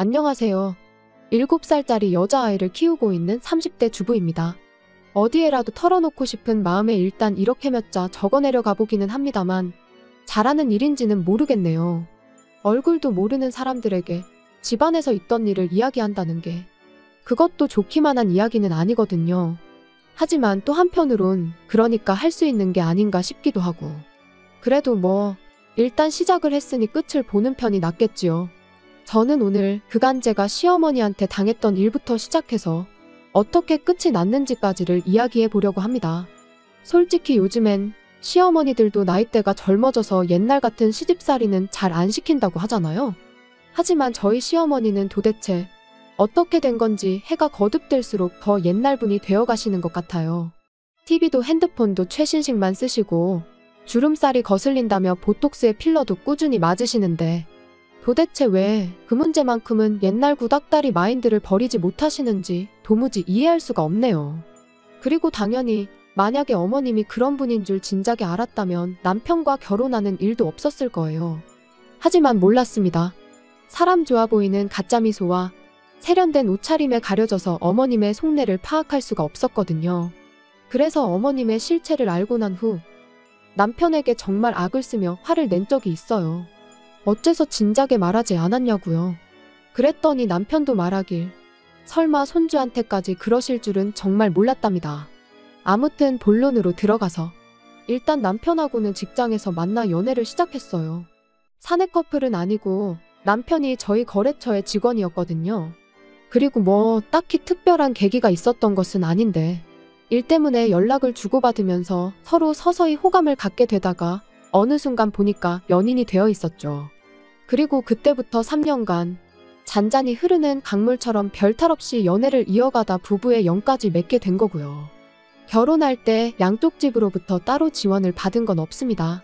안녕하세요. 7살짜리 여자아이를 키우고 있는 30대 주부입니다. 어디에라도 털어놓고 싶은 마음에 일단 이렇게 몇 자 적어내려 가보기는 합니다만 잘하는 일인지는 모르겠네요. 얼굴도 모르는 사람들에게 집안에서 있던 일을 이야기한다는 게 그것도 좋기만 한 이야기는 아니거든요. 하지만 또 한편으론 그러니까 할 수 있는 게 아닌가 싶기도 하고 그래도 일단 시작을 했으니 끝을 보는 편이 낫겠지요. 저는 오늘 그간 제가 시어머니한테 당했던 일부터 시작해서 어떻게 끝이 났는지까지를 이야기해 보려고 합니다. 솔직히 요즘엔 시어머니들도 나이대가 젊어져서 옛날 같은 시집살이는 잘 안 시킨다고 하잖아요. 하지만 저희 시어머니는 도대체 어떻게 된 건지 해가 거듭될수록 더 옛날분이 되어가시는 것 같아요. TV도 핸드폰도 최신식만 쓰시고 주름살이 거슬린다며 보톡스에 필러도 꾸준히 맞으시는데 도대체 왜 그 문제만큼은 옛날 구닥다리 마인드를 버리지 못하시는지 도무지 이해할 수가 없네요. 그리고 당연히 만약에 어머님이 그런 분인 줄 진작에 알았다면 남편과 결혼하는 일도 없었을 거예요. 하지만 몰랐습니다. 사람 좋아 보이는 가짜 미소와 세련된 옷차림에 가려져서 어머님의 속내를 파악할 수가 없었거든요. 그래서 어머님의 실체를 알고 난 후 남편에게 정말 악을 쓰며 화를 낸 적이 있어요. 어째서 진작에 말하지 않았냐고요. 그랬더니 남편도 말하길 설마 손주한테까지 그러실 줄은 정말 몰랐답니다. 아무튼 본론으로 들어가서 일단 남편하고는 직장에서 만나 연애를 시작했어요. 사내 커플은 아니고 남편이 저희 거래처의 직원이었거든요. 그리고 딱히 특별한 계기가 있었던 것은 아닌데 일 때문에 연락을 주고받으면서 서로 서서히 호감을 갖게 되다가 어느 순간 보니까 연인이 되어 있었죠. 그리고 그때부터 3년간 잔잔히 흐르는 강물처럼 별탈 없이 연애를 이어가다 부부의 영까지 맺게 된 거고요. 결혼할 때 양쪽 집으로부터 따로 지원을 받은 건 없습니다.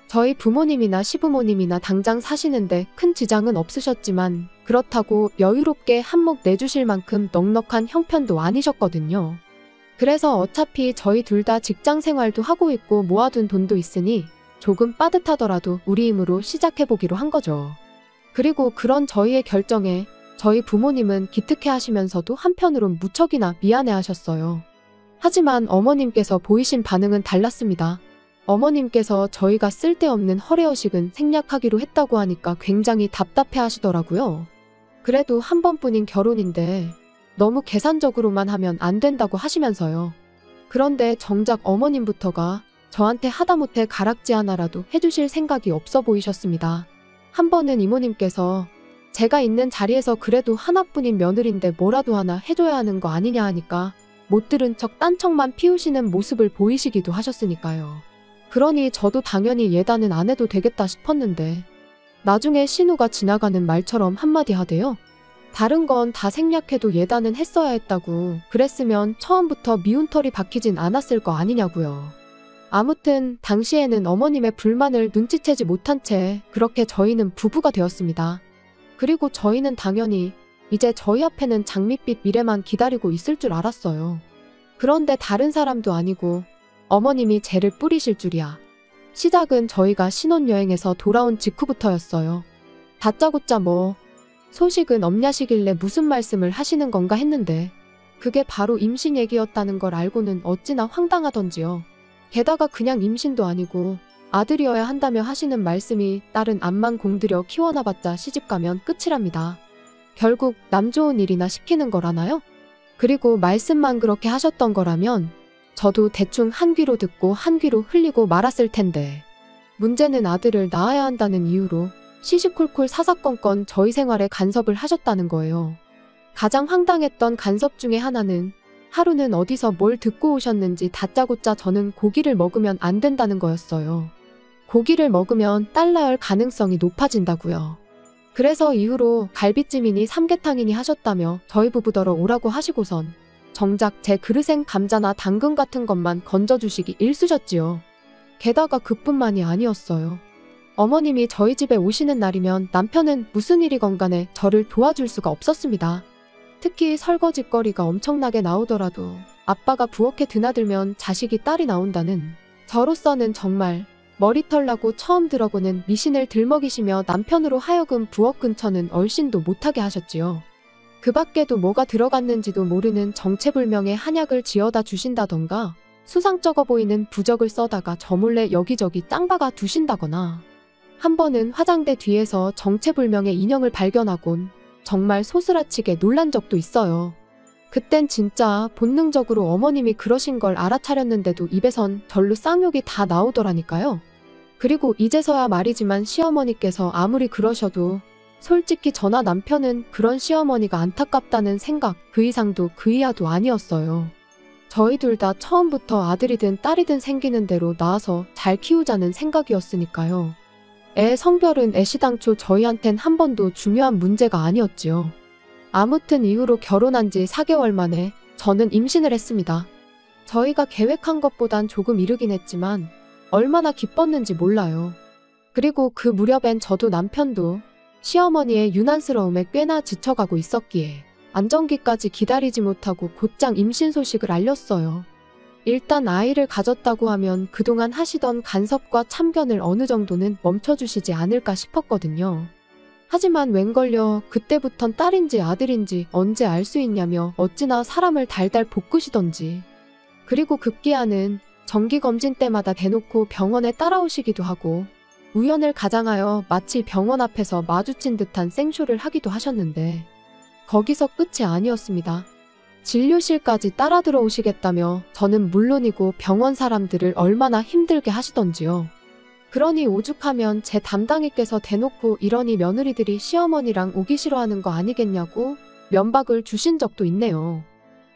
저희 부모님이나 시부모님이나 당장 사시는데 큰 지장은 없으셨지만 그렇다고 여유롭게 한몫 내주실 만큼 넉넉한 형편도 아니셨거든요. 그래서 어차피 저희 둘 다 직장 생활도 하고 있고 모아둔 돈도 있으니 조금 빠듯하더라도 우리 힘으로 시작해보기로 한 거죠. 그리고 그런 저희의 결정에 저희 부모님은 기특해 하시면서도 한편으론 무척이나 미안해 하셨어요. 하지만 어머님께서 보이신 반응은 달랐습니다. 어머님께서 저희가 쓸데없는 허례허식은 생략하기로 했다고 하니까 굉장히 답답해 하시더라고요. 그래도 한 번뿐인 결혼인데 너무 계산적으로만 하면 안 된다고 하시면서요. 그런데 정작 어머님부터가 저한테 하다못해 가락지 하나라도 해주실 생각이 없어 보이셨습니다. 한 번은 이모님께서 제가 있는 자리에서 그래도 하나뿐인 며느리인데 뭐라도 하나 해줘야 하는 거 아니냐 하니까 못 들은 척 딴척만 피우시는 모습을 보이시기도 하셨으니까요. 그러니 저도 당연히 예단은 안 해도 되겠다 싶었는데 나중에 신우가 지나가는 말처럼 한마디 하대요. 다른 건 다 생략해도 예단은 했어야 했다고. 그랬으면 처음부터 미운 털이 박히진 않았을 거 아니냐고요. 아무튼 당시에는 어머님의 불만을 눈치채지 못한 채 그렇게 저희는 부부가 되었습니다. 그리고 저희는 당연히 이제 저희 앞에는 장밋빛 미래만 기다리고 있을 줄 알았어요. 그런데 다른 사람도 아니고 어머님이 죄를 뿌리실 줄이야. 시작은 저희가 신혼여행에서 돌아온 직후부터였어요. 다짜고짜 소식은 없냐시길래 무슨 말씀을 하시는 건가 했는데 그게 바로 임신 얘기였다는 걸 알고는 어찌나 황당하던지요. 게다가 그냥 임신도 아니고 아들이어야 한다며 하시는 말씀이 딸은 암만 공들여 키워놔봤자 시집가면 끝이랍니다. 결국 남 좋은 일이나 시키는 거라나요? 그리고 말씀만 그렇게 하셨던 거라면 저도 대충 한 귀로 듣고 한 귀로 흘리고 말았을 텐데 문제는 아들을 낳아야 한다는 이유로 시시콜콜 사사건건 저희 생활에 간섭을 하셨다는 거예요. 가장 황당했던 간섭 중에 하나는 하루는 어디서 뭘 듣고 오셨는지 다짜고짜 저는 고기를 먹으면 안 된다는 거였어요. 고기를 먹으면 딸 낳을 가능성이 높아진다고요. 그래서 이후로 갈비찜이니 삼계탕이니 하셨다며 저희 부부더러 오라고 하시고선 정작 제 그릇엔 감자나 당근 같은 것만 건져주시기 일쑤셨지요. 게다가 그뿐만이 아니었어요. 어머님이 저희 집에 오시는 날이면 남편은 무슨 일이건 간에 저를 도와줄 수가 없었습니다. 특히 설거지거리가 엄청나게 나오더라도 아빠가 부엌에 드나들면 자식이 딸이 나온다는 저로서는 정말 머리털 나고 처음 들어보는 미신을 들먹이시며 남편으로 하여금 부엌 근처는 얼씬도 못하게 하셨지요. 그 밖에도 뭐가 들어갔는지도 모르는 정체불명의 한약을 지어다 주신다던가 수상쩍어 보이는 부적을 써다가 저 몰래 여기저기 땅 박아 두신다거나 한 번은 화장대 뒤에서 정체불명의 인형을 발견하곤 정말 소스라치게 놀란 적도 있어요. 그땐 진짜 본능적으로 어머님이 그러신 걸 알아차렸는데도 입에선 절로 쌍욕이 다 나오더라니까요. 그리고 이제서야 말이지만 시어머니께서 아무리 그러셔도 솔직히 저나 남편은 그런 시어머니가 안타깝다는 생각 그 이상도 그 이하도 아니었어요. 저희 둘 다 처음부터 아들이든 딸이든 생기는 대로 낳아서 잘 키우자는 생각이었으니까요. 애 성별은 애시당초 저희한텐 한 번도 중요한 문제가 아니었지요. 아무튼 이후로 결혼한 지 4개월 만에 저는 임신을 했습니다. 저희가 계획한 것보단 조금 이르긴 했지만 얼마나 기뻤는지 몰라요. 그리고 그 무렵엔 저도 남편도 시어머니의 유난스러움에 꽤나 지쳐가고 있었기에 안정기까지 기다리지 못하고 곧장 임신 소식을 알렸어요. 일단 아이를 가졌다고 하면 그동안 하시던 간섭과 참견을 어느 정도는 멈춰주시지 않을까 싶었거든요. 하지만 웬걸요 그때부턴 딸인지 아들인지 언제 알 수 있냐며 어찌나 사람을 달달 볶으시던지. 그리고 급기야는 정기검진 때마다 대놓고 병원에 따라오시기도 하고 우연을 가장하여 마치 병원 앞에서 마주친 듯한 생쇼를 하기도 하셨는데 거기서 끝이 아니었습니다. 진료실까지 따라 들어오시겠다며 저는 물론이고 병원 사람들을 얼마나 힘들게 하시던지요. 그러니 오죽하면 제 담당이께서 대놓고 이러니 며느리들이 시어머니랑 오기 싫어하는 거 아니겠냐고 면박을 주신 적도 있네요.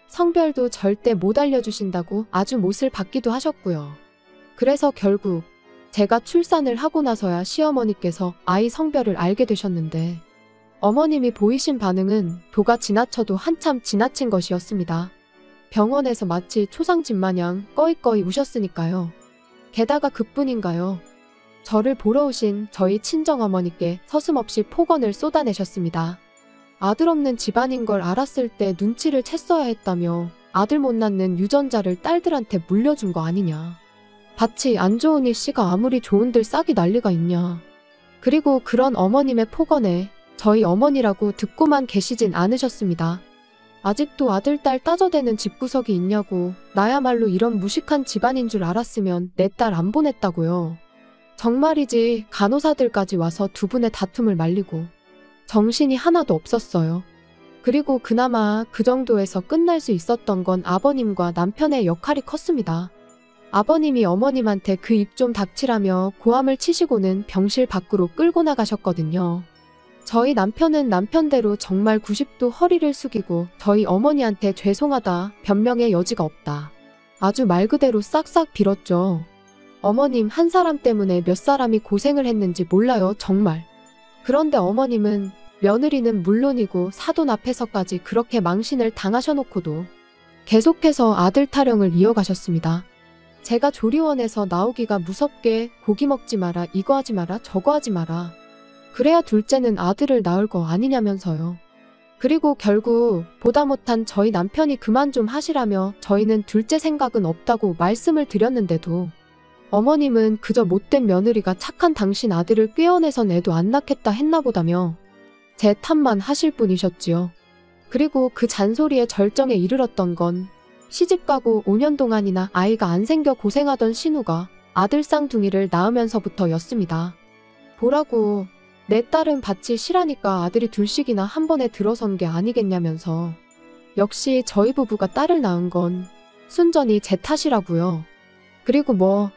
성별도 절대 못 알려주신다고 아주 못을 받기도 하셨고요. 그래서 결국 제가 출산을 하고 나서야 시어머니께서 아이 성별을 알게 되셨는데 어머님이 보이신 반응은 도가 지나쳐도 한참 지나친 것이었습니다. 병원에서 마치 초상집 마냥 꺼이꺼이 우셨으니까요. 게다가 그뿐인가요? 저를 보러 오신 저희 친정어머니께 서슴없이 폭언을 쏟아내셨습니다. 아들 없는 집안인 걸 알았을 때 눈치를 챘어야 했다며 아들 못 낳는 유전자를 딸들한테 물려준 거 아니냐. 밭이 안 좋으니 씨가 아무리 좋은들 싹이 난리가 있냐. 그리고 그런 어머님의 폭언에 저희 어머니라고 듣고만 계시진 않으셨습니다. 아직도 아들, 딸 따져대는 집구석이 있냐고 나야말로 이런 무식한 집안인 줄 알았으면 내 딸 안 보냈다고요. 정말이지 간호사들까지 와서 두 분의 다툼을 말리고 정신이 하나도 없었어요. 그리고 그나마 그 정도에서 끝날 수 있었던 건 아버님과 남편의 역할이 컸습니다. 아버님이 어머님한테 그 입 좀 닥치라며 고함을 치시고는 병실 밖으로 끌고 나가셨거든요. 저희 남편은 남편대로 정말 90도 허리를 숙이고 저희 어머니한테 죄송하다, 변명의 여지가 없다. 아주 말 그대로 싹싹 빌었죠. 어머님 한 사람 때문에 몇 사람이 고생을 했는지 몰라요, 정말. 그런데 어머님은 며느리는 물론이고 사돈 앞에서까지 그렇게 망신을 당하셔놓고도 계속해서 아들 타령을 이어가셨습니다. 제가 조리원에서 나오기가 무섭게 고기 먹지 마라, 이거 하지 마라, 저거 하지 마라. 그래야 둘째는 아들을 낳을 거 아니냐면서요. 그리고 결국 보다 못한 저희 남편이 그만 좀 하시라며 저희는 둘째 생각은 없다고 말씀을 드렸는데도 어머님은 그저 못된 며느리가 착한 당신 아들을 꿰어내선 애도 안 낳겠다 했나 보다며 제 탓만 하실 분이셨지요. 그리고 그 잔소리의 절정에 이르렀던 건 시집가고 5년 동안이나 아이가 안 생겨 고생하던 신우가 아들 쌍둥이를 낳으면서부터였습니다. 보라고 내 딸은 밭이 실하니까 아들이 둘씩이나 한 번에 들어선 게 아니겠냐면서 역시 저희 부부가 딸을 낳은 건 순전히 제 탓이라고요. 그리고 뭐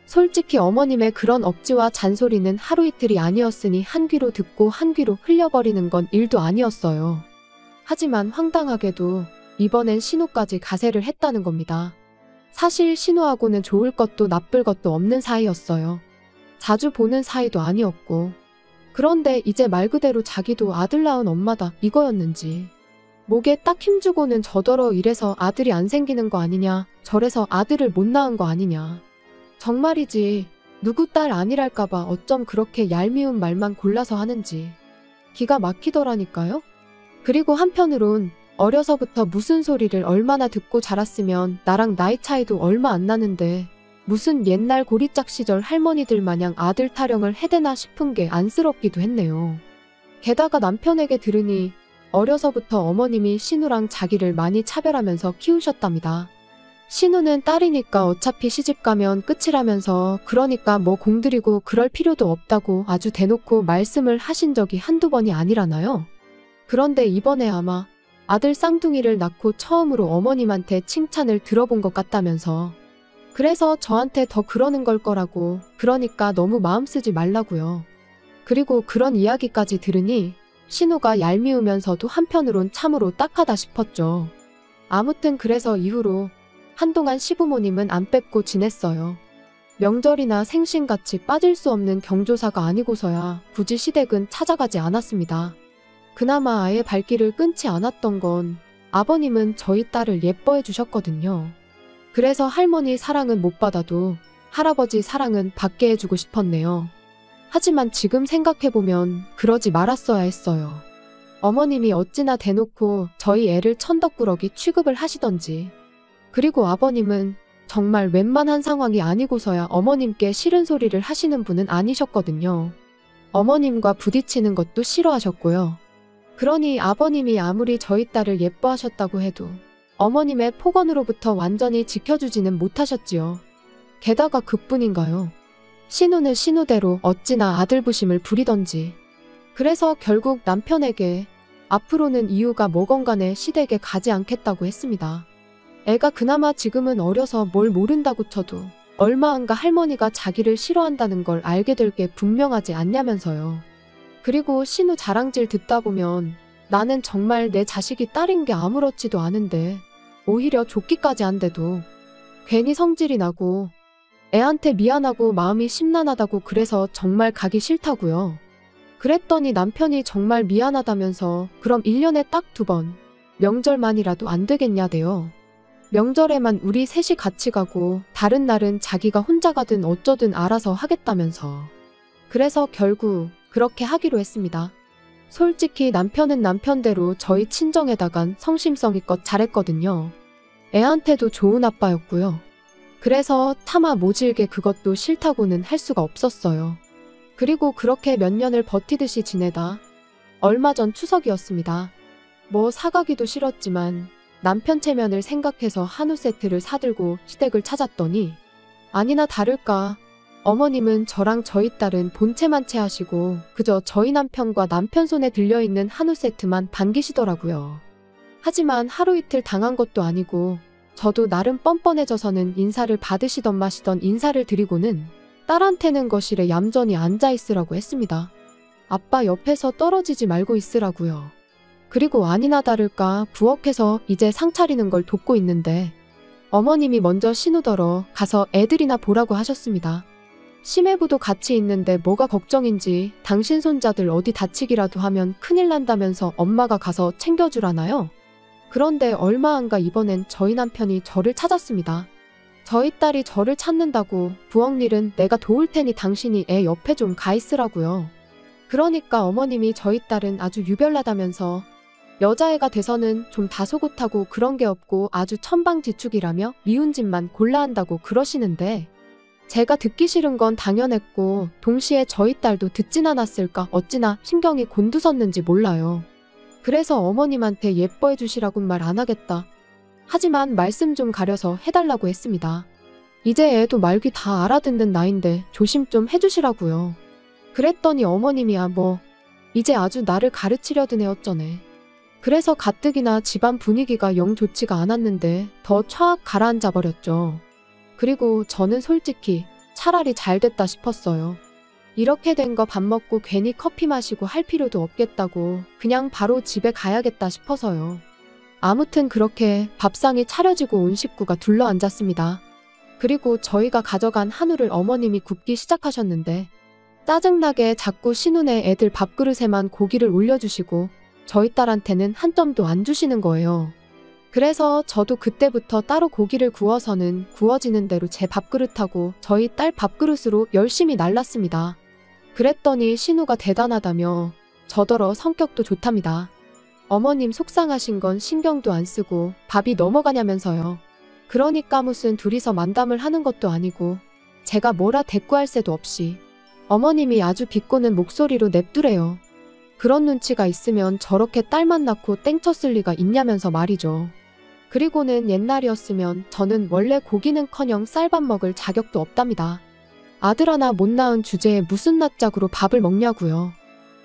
솔직히 어머님의 그런 억지와 잔소리는 하루 이틀이 아니었으니 한 귀로 듣고 한 귀로 흘려버리는 건 일도 아니었어요. 하지만 황당하게도 이번엔 신우까지 가세를 했다는 겁니다. 사실 신우하고는 좋을 것도 나쁠 것도 없는 사이였어요. 자주 보는 사이도 아니었고 그런데 이제 말 그대로 자기도 아들 낳은 엄마다 이거였는지 목에 딱 힘주고는 저더러 이래서 아들이 안 생기는 거 아니냐, 저래서 아들을 못 낳은 거 아니냐. 정말이지 누구 딸 아니랄까봐 어쩜 그렇게 얄미운 말만 골라서 하는지 기가 막히더라니까요. 그리고 한편으론 어려서부터 무슨 소리를 얼마나 듣고 자랐으면 나랑 나이 차이도 얼마 안 나는데 무슨 옛날 고리짝 시절 할머니들 마냥 아들 타령을 해대나 싶은 게 안쓰럽기도 했네요. 게다가 남편에게 들으니 어려서부터 어머님이 신우랑 자기를 많이 차별하면서 키우셨답니다. 신우는 딸이니까 어차피 시집가면 끝이라면서 그러니까 뭐 공들이고 그럴 필요도 없다고 아주 대놓고 말씀을 하신 적이 한두 번이 아니라나요? 그런데 이번에 아마 아들 쌍둥이를 낳고 처음으로 어머님한테 칭찬을 들어본 것 같다면서 그래서 저한테 더 그러는 걸 거라고 그러니까 너무 마음 쓰지 말라고요. 그리고 그런 이야기까지 들으니 신우가 얄미우면서도 한편으론 참으로 딱하다 싶었죠. 아무튼 그래서 이후로 한동안 시부모님은 안 뵙고 지냈어요. 명절이나 생신같이 빠질 수 없는 경조사가 아니고서야 굳이 시댁은 찾아가지 않았습니다. 그나마 아예 발길을 끊지 않았던 건 아버님은 저희 딸을 예뻐해 주셨거든요. 그래서 할머니 사랑은 못 받아도 할아버지 사랑은 받게 해주고 싶었네요. 하지만 지금 생각해보면 그러지 말았어야 했어요. 어머님이 어찌나 대놓고 저희 애를 천덕꾸러기 취급을 하시던지. 그리고 아버님은 정말 웬만한 상황이 아니고서야 어머님께 싫은 소리를 하시는 분은 아니셨거든요. 어머님과 부딪히는 것도 싫어하셨고요. 그러니 아버님이 아무리 저희 딸을 예뻐하셨다고 해도 어머님의 폭언으로부터 완전히 지켜주지는 못하셨지요. 게다가 그뿐인가요? 신우는 신우대로 어찌나 아들부심을 부리던지. 그래서 결국 남편에게 앞으로는 이유가 뭐건 간에 시댁에 가지 않겠다고 했습니다. 애가 그나마 지금은 어려서 뭘 모른다고 쳐도 얼마 안가 할머니가 자기를 싫어한다는 걸 알게 될 게 분명하지 않냐면서요. 그리고 신우 자랑질 듣다 보면 나는 정말 내 자식이 딸인 게 아무렇지도 않은데 오히려 좋기까지 한데도 괜히 성질이 나고 애한테 미안하고 마음이 심란하다고 그래서 정말 가기 싫다고요. 그랬더니 남편이 정말 미안하다면서 그럼 1년에 딱 2번 명절만이라도 안 되겠냐대요. 명절에만 우리 셋이 같이 가고 다른 날은 자기가 혼자 가든 어쩌든 알아서 하겠다면서. 그래서 결국 그렇게 하기로 했습니다. 솔직히 남편은 남편대로 저희 친정에다간 성심성의껏 잘했거든요. 애한테도 좋은 아빠였고요. 그래서 차마 모질게 그것도 싫다고는 할 수가 없었어요. 그리고 그렇게 몇 년을 버티듯이 지내다 얼마 전 추석이었습니다. 뭐 사가기도 싫었지만 남편 체면을 생각해서 한우 세트를 사들고 시댁을 찾았더니 아니나 다를까 어머님은 저랑 저희 딸은 본체만 체하시고 그저 저희 남편과 남편 손에 들려있는 한우 세트만 반기시더라고요. 하지만 하루 이틀 당한 것도 아니고 저도 나름 뻔뻔해져서는 인사를 받으시던 마시던 인사를 드리고는 딸한테는 거실에 얌전히 앉아있으라고 했습니다. 아빠 옆에서 떨어지지 말고 있으라고요. 그리고 아니나 다를까 부엌에서 이제 상 차리는 걸 돕고 있는데 어머님이 먼저 신우더러 가서 애들이나 보라고 하셨습니다. 심해부도 같이 있는데 뭐가 걱정인지 당신 손자들 어디 다치기라도 하면 큰일 난다면서 엄마가 가서 챙겨주라나요? 그런데 얼마 안가 이번엔 저희 남편이 저를 찾았습니다. 저희 딸이 저를 찾는다고 부엌일은 내가 도울 테니 당신이 애 옆에 좀 가 있으라고요. 그러니까 어머님이 저희 딸은 아주 유별나다면서 여자애가 돼서는 좀 다소곳하고 그런 게 없고 아주 천방지축이라며 미운 짓만 골라 한다고 그러시는데 제가 듣기 싫은 건 당연했고 동시에 저희 딸도 듣진 않았을까 어찌나 신경이 곤두섰는지 몰라요. 그래서 어머님한테 예뻐해 주시라곤 말 안 하겠다. 하지만 말씀 좀 가려서 해달라고 했습니다. 이제 애도 말귀 다 알아듣는 나이인데 조심 좀 해주시라고요. 그랬더니 어머님이야 뭐 이제 아주 나를 가르치려던 애 어쩌네. 그래서 가뜩이나 집안 분위기가 영 좋지가 않았는데 더 촥 가라앉아 버렸죠. 그리고 저는 솔직히 차라리 잘 됐다 싶었어요. 이렇게 된 거 밥 먹고 괜히 커피 마시고 할 필요도 없겠다고 그냥 바로 집에 가야겠다 싶어서요. 아무튼 그렇게 밥상이 차려지고 온 식구가 둘러앉았습니다. 그리고 저희가 가져간 한우를 어머님이 굽기 시작하셨는데 짜증나게 자꾸 신우네 애들 밥그릇에만 고기를 올려주시고 저희 딸한테는 한 점도 안 주시는 거예요. 그래서 저도 그때부터 따로 고기를 구워서는 구워지는 대로 제 밥그릇하고 저희 딸 밥그릇으로 열심히 날랐습니다. 그랬더니 신우가 대단하다며 저더러 성격도 좋답니다. 어머님 속상하신 건 신경도 안 쓰고 밥이 넘어가냐면서요. 그러니까 무슨 둘이서 만담을 하는 것도 아니고 제가 뭐라 대꾸할 새도 없이 어머님이 아주 비꼬는 목소리로 냅두래요. 그런 눈치가 있으면 저렇게 딸만 낳고 땡쳤을 리가 있냐면서 말이죠. 그리고는 옛날이었으면 저는 원래 고기는커녕 쌀밥 먹을 자격도 없답니다. 아들 하나 못 낳은 주제에 무슨 낯짝으로 밥을 먹냐고요.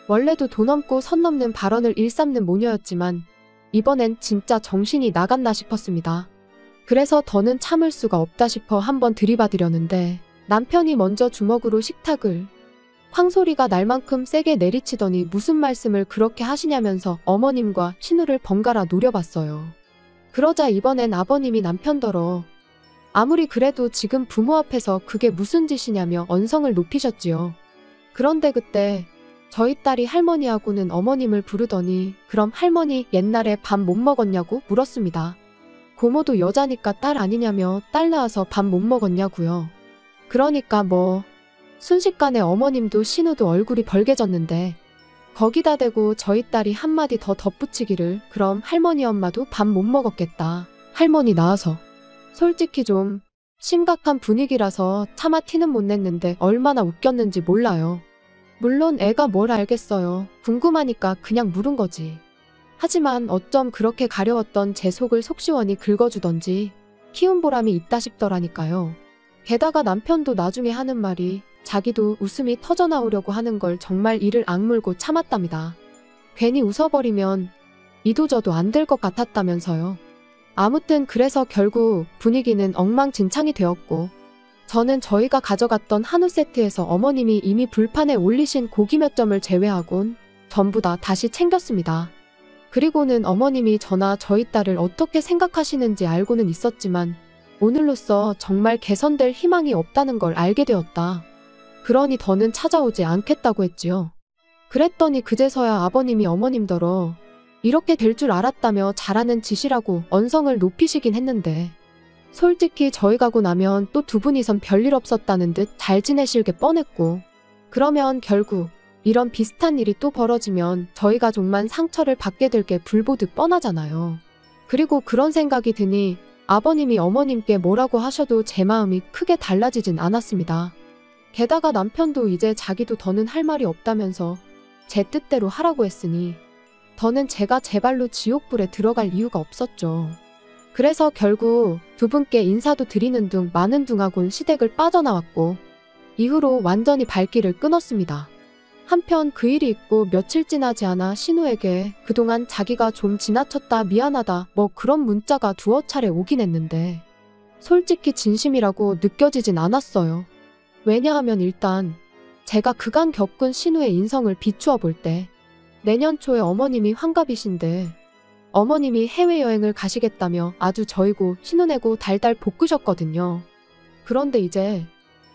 원래도 돈 없고 선 넘는 발언을 일삼는 모녀였지만 이번엔 진짜 정신이 나갔나 싶었습니다. 그래서 더는 참을 수가 없다 싶어 한번 들이받으려는데 남편이 먼저 주먹으로 식탁을 쾅 소리가 날 만큼 세게 내리치더니 무슨 말씀을 그렇게 하시냐면서 어머님과 신우를 번갈아 노려봤어요. 그러자 이번엔 아버님이 남편더러 아무리 그래도 지금 부모 앞에서 그게 무슨 짓이냐며 언성을 높이셨지요. 그런데 그때 저희 딸이 할머니하고는 어머님을 부르더니 그럼 할머니 옛날에 밥 못 먹었냐고 물었습니다. 고모도 여자니까 딸 아니냐며 딸 낳아서 밥 못 먹었냐고요. 그러니까 뭐 순식간에 어머님도 신우도 얼굴이 벌개졌는데 거기다 대고 저희 딸이 한마디 더 덧붙이기를 그럼 할머니 엄마도 밥 못 먹었겠다. 할머니 낳아서. 솔직히 좀 심각한 분위기라서 차마 티는 못 냈는데 얼마나 웃겼는지 몰라요. 물론 애가 뭘 알겠어요. 궁금하니까 그냥 물은 거지. 하지만 어쩜 그렇게 가려웠던 제 속을 속시원히 긁어주던지 키운 보람이 있다 싶더라니까요. 게다가 남편도 나중에 하는 말이 자기도 웃음이 터져나오려고 하는 걸 정말 이를 악물고 참았답니다. 괜히 웃어버리면 이도저도 안 될 것 같았다면서요. 아무튼 그래서 결국 분위기는 엉망진창이 되었고 저는 저희가 가져갔던 한우 세트에서 어머님이 이미 불판에 올리신 고기 몇 점을 제외하곤 전부 다 다시 챙겼습니다. 그리고는 어머님이 저나 저희 딸을 어떻게 생각하시는지 알고는 있었지만 오늘로써 정말 개선될 희망이 없다는 걸 알게 되었다. 그러니 더는 찾아오지 않겠다고 했지요. 그랬더니 그제서야 아버님이 어머님더러 이렇게 될 줄 알았다며 잘하는 짓이라고 언성을 높이시긴 했는데 솔직히 저희 가고 나면 또 두 분이선 별일 없었다는 듯 잘 지내실 게 뻔했고 그러면 결국 이런 비슷한 일이 또 벌어지면 저희 가족만 상처를 받게 될 게 불보듯 뻔하잖아요. 그리고 그런 생각이 드니 아버님이 어머님께 뭐라고 하셔도 제 마음이 크게 달라지진 않았습니다. 게다가 남편도 이제 자기도 더는 할 말이 없다면서 제 뜻대로 하라고 했으니 더는 제가 제 발로 지옥불에 들어갈 이유가 없었죠. 그래서 결국 두 분께 인사도 드리는 둥 마는 둥하곤 시댁을 빠져나왔고 이후로 완전히 발길을 끊었습니다. 한편 그 일이 있고 며칠 지나지 않아 신우에게 그동안 자기가 좀 지나쳤다 미안하다 뭐 그런 문자가 두어 차례 오긴 했는데 솔직히 진심이라고 느껴지진 않았어요. 왜냐하면 일단 제가 그간 겪은 신우의 인성을 비추어 볼 때 내년 초에 어머님이 환갑이신데 어머님이 해외여행을 가시겠다며 아주 저이고 신우내고 달달 볶으셨거든요. 그런데 이제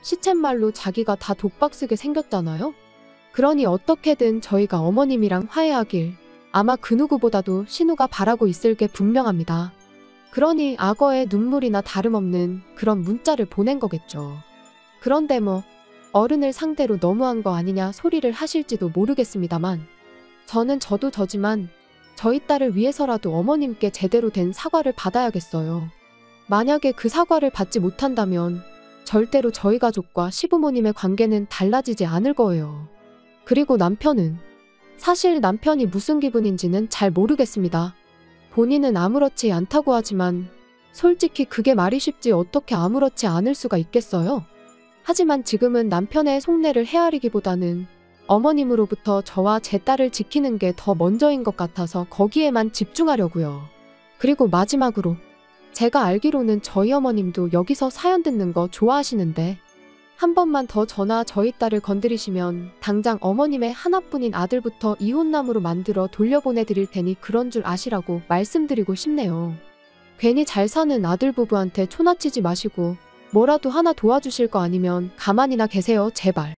시쳇말로 자기가 다 독박 쓰게 생겼잖아요. 그러니 어떻게든 저희가 어머님이랑 화해하길 아마 그 누구보다도 신우가 바라고 있을 게 분명합니다. 그러니 악어의 눈물이나 다름없는 그런 문자를 보낸 거겠죠. 그런데 뭐 어른을 상대로 너무한 거 아니냐 소리를 하실지도 모르겠습니다만 저는 저도 저지만 저희 딸을 위해서라도 어머님께 제대로 된 사과를 받아야겠어요. 만약에 그 사과를 받지 못한다면 절대로 저희 가족과 시부모님의 관계는 달라지지 않을 거예요. 그리고 남편은 사실 남편이 무슨 기분인지는 잘 모르겠습니다. 본인은 아무렇지 않다고 하지만 솔직히 그게 말이 쉽지 어떻게 아무렇지 않을 수가 있겠어요? 하지만 지금은 남편의 속내를 헤아리기보다는 어머님으로부터 저와 제 딸을 지키는 게 더 먼저인 것 같아서 거기에만 집중하려고요. 그리고 마지막으로 제가 알기로는 저희 어머님도 여기서 사연 듣는 거 좋아하시는데 한 번만 더 저나 저희 딸을 건드리시면 당장 어머님의 하나뿐인 아들부터 이혼남으로 만들어 돌려보내드릴 테니 그런 줄 아시라고 말씀드리고 싶네요. 괜히 잘 사는 아들 부부한테 초나치지 마시고 뭐라도 하나 도와주실 거 아니면 가만히나 계세요, 제발.